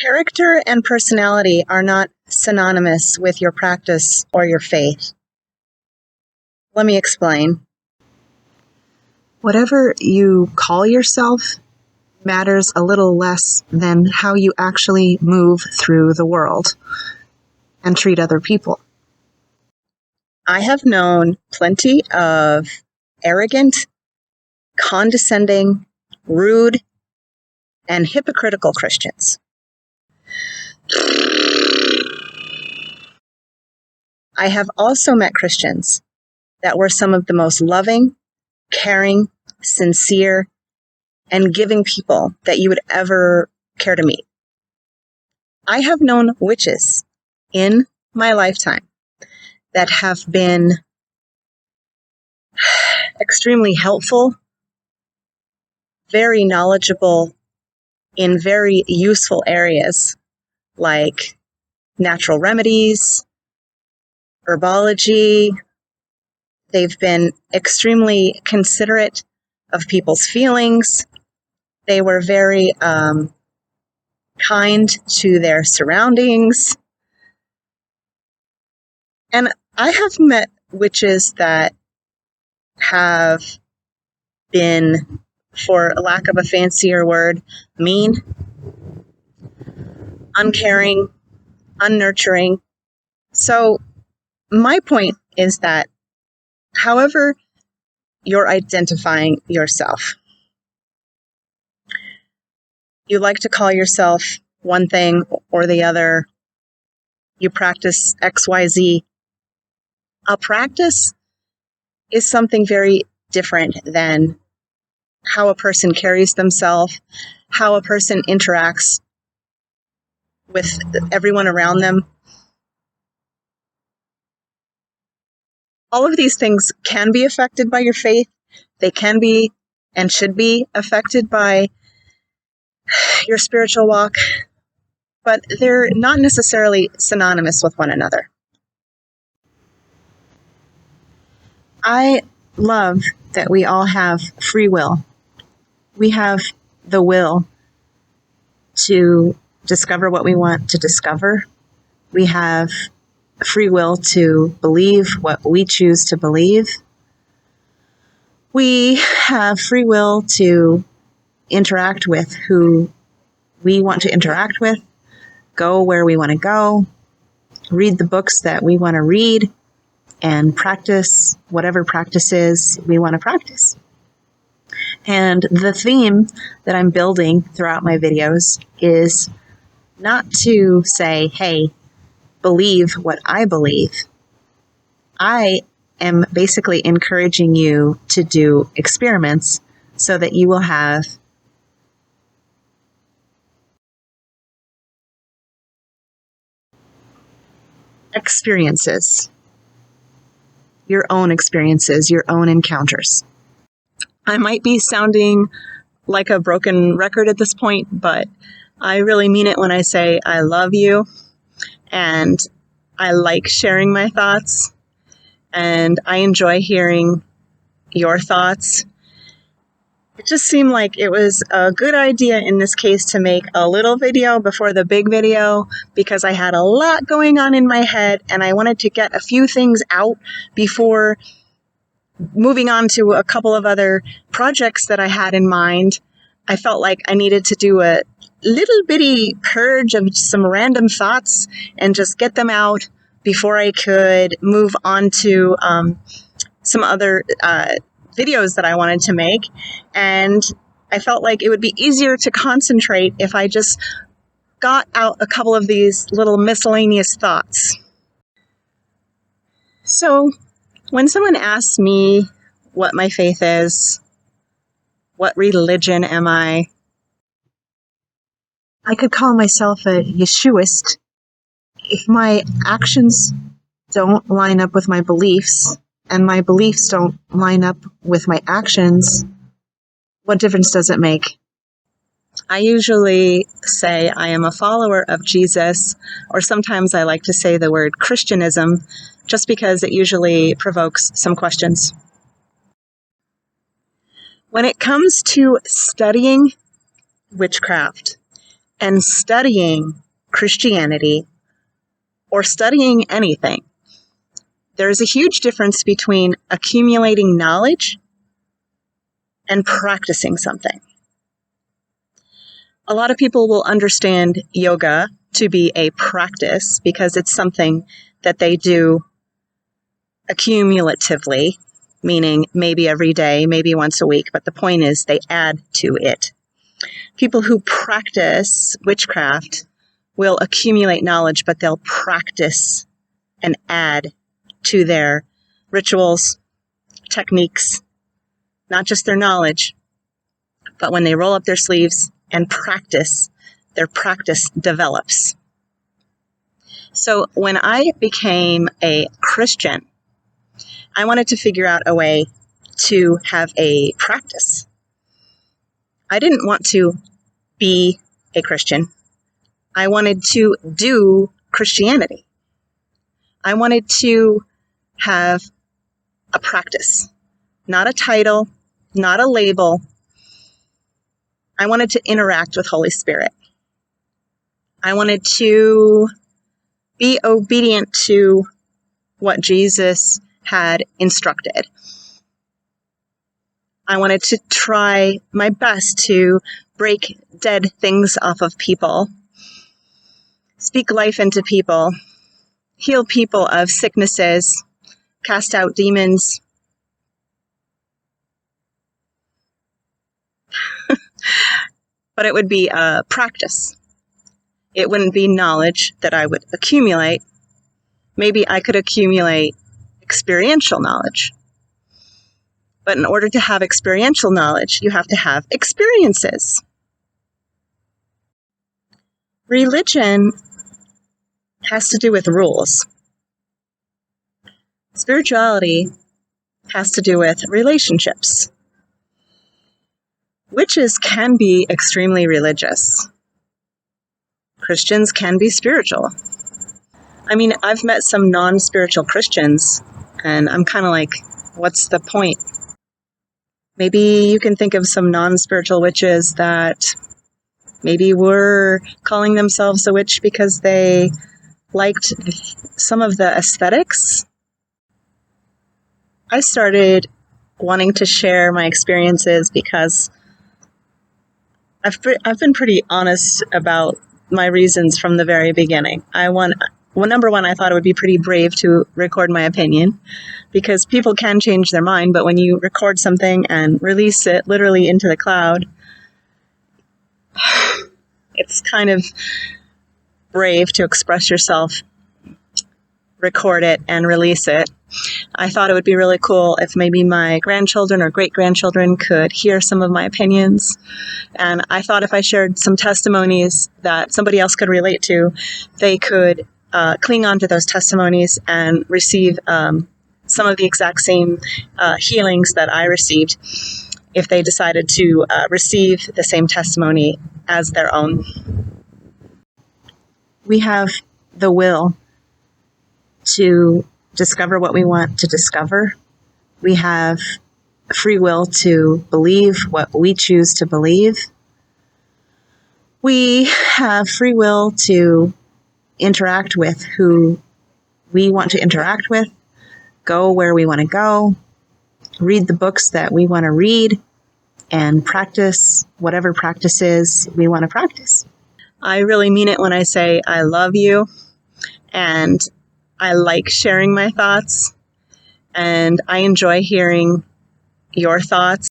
Character and personality are not synonymous with your practice or your faith. Let me explain. Whatever you call yourself matters a little less than how you actually move through the world and treat other people. I have known plenty of arrogant, condescending, rude, and hypocritical Christians. I have also met Christians that were some of the most loving, caring, sincere, and giving people that you would ever care to meet. I have known witches in my lifetime that have been extremely helpful, very knowledgeable in very useful areas like natural remedies, herbology. They've been extremely considerate of people's feelings. They were very kind to their surroundings. And I have met witches that have been, for lack of a fancier word, mean, uncaring, unnurturing. So my point is that however you're identifying yourself, you like to call yourself one thing or the other, you practice XYZ. A practice is something very different than how a person carries themselves, how a person interacts with everyone around them. All of these things can be affected by your faith. They can be and should be affected by your spiritual walk, but they're not necessarily synonymous with one another. I love that we all have free will. We have the will to discover what we want to discover. We have free will to believe what we choose to believe. We have free will to interact with who we want to interact with, go where we want to go, read the books that we want to read, and practice whatever practices we want to practice. And the theme that I'm building throughout my videos is not to say, hey, believe what I believe. I am basically encouraging you to do experiments so that you will have experiences, your own experiences, your own encounters. I might be sounding like a broken record at this point, but I really mean it when I say I love you and I like sharing my thoughts and I enjoy hearing your thoughts. It just seemed like it was a good idea in this case to make a little video before the big video because I had a lot going on in my head and I wanted to get a few things out before moving on to a couple of other projects that I had in mind. I felt like I needed to do a little bitty purge of some random thoughts and just get them out before I could move on to some other videos that I wanted to make. And I felt like it would be easier to concentrate if I just got out a couple of these little miscellaneous thoughts. So when someone asks me what my faith is, what religion am I could call myself a Yeshuist. If my actions don't line up with my beliefs, and my beliefs don't line up with my actions, what difference does it make? I usually say I am a follower of Jesus, or sometimes I like to say the word Christianism, just because it usually provokes some questions. When it comes to studying witchcraft and studying Christianity or studying anything, there is a huge difference between accumulating knowledge and practicing something. A lot of people will understand yoga to be a practice because it's something that they do accumulatively, meaning maybe every day, maybe once a week, but the point is they add to it. People who practice witchcraft will accumulate knowledge, but they'll practice and add to their rituals, techniques, not just their knowledge, but when they roll up their sleeves and practice, their practice develops. So when I became a Christian, I wanted to figure out a way to have a practice. I didn't want to be a Christian. I wanted to do Christianity. I wanted to have a practice, not a title, not a label. I wanted to interact with Holy Spirit. I wanted to be obedient to what Jesus had instructed. I wanted to try my best to break dead things off of people, speak life into people, heal people of sicknesses, cast out demons. But it would be a practice. It wouldn't be knowledge that I would accumulate. Maybe I could accumulate experiential knowledge. But in order to have experiential knowledge, you have to have experiences. Religion has to do with rules. Spirituality has to do with relationships. Witches can be extremely religious. Christians can be spiritual. I mean, I've met some non-spiritual Christians, and I'm kind of like, what's the point? Maybe you can think of some non-spiritual witches that maybe were calling themselves a witch because they liked some of the aesthetics. I started wanting to share my experiences because I've been pretty honest about my reasons from the very beginning. Number one, I thought it would be pretty brave to record my opinion because people can change their mind, but when you record something and release it literally into the cloud, it's kind of brave to express yourself, record it, and release it. I thought it would be really cool if maybe my grandchildren or great-grandchildren could hear some of my opinions. And I thought if I shared some testimonies that somebody else could relate to, they could cling on to those testimonies and receive some of the exact same healings that I received if they decided to receive the same testimony as their own. We have the will to discover what we want to discover. We have free will to believe what we choose to believe. We have free will to interact with who we want to interact with, go where we want to go, read the books that we want to read, and practice whatever practices we want to practice. I really mean it when I say I love you, and I like sharing my thoughts, and I enjoy hearing your thoughts.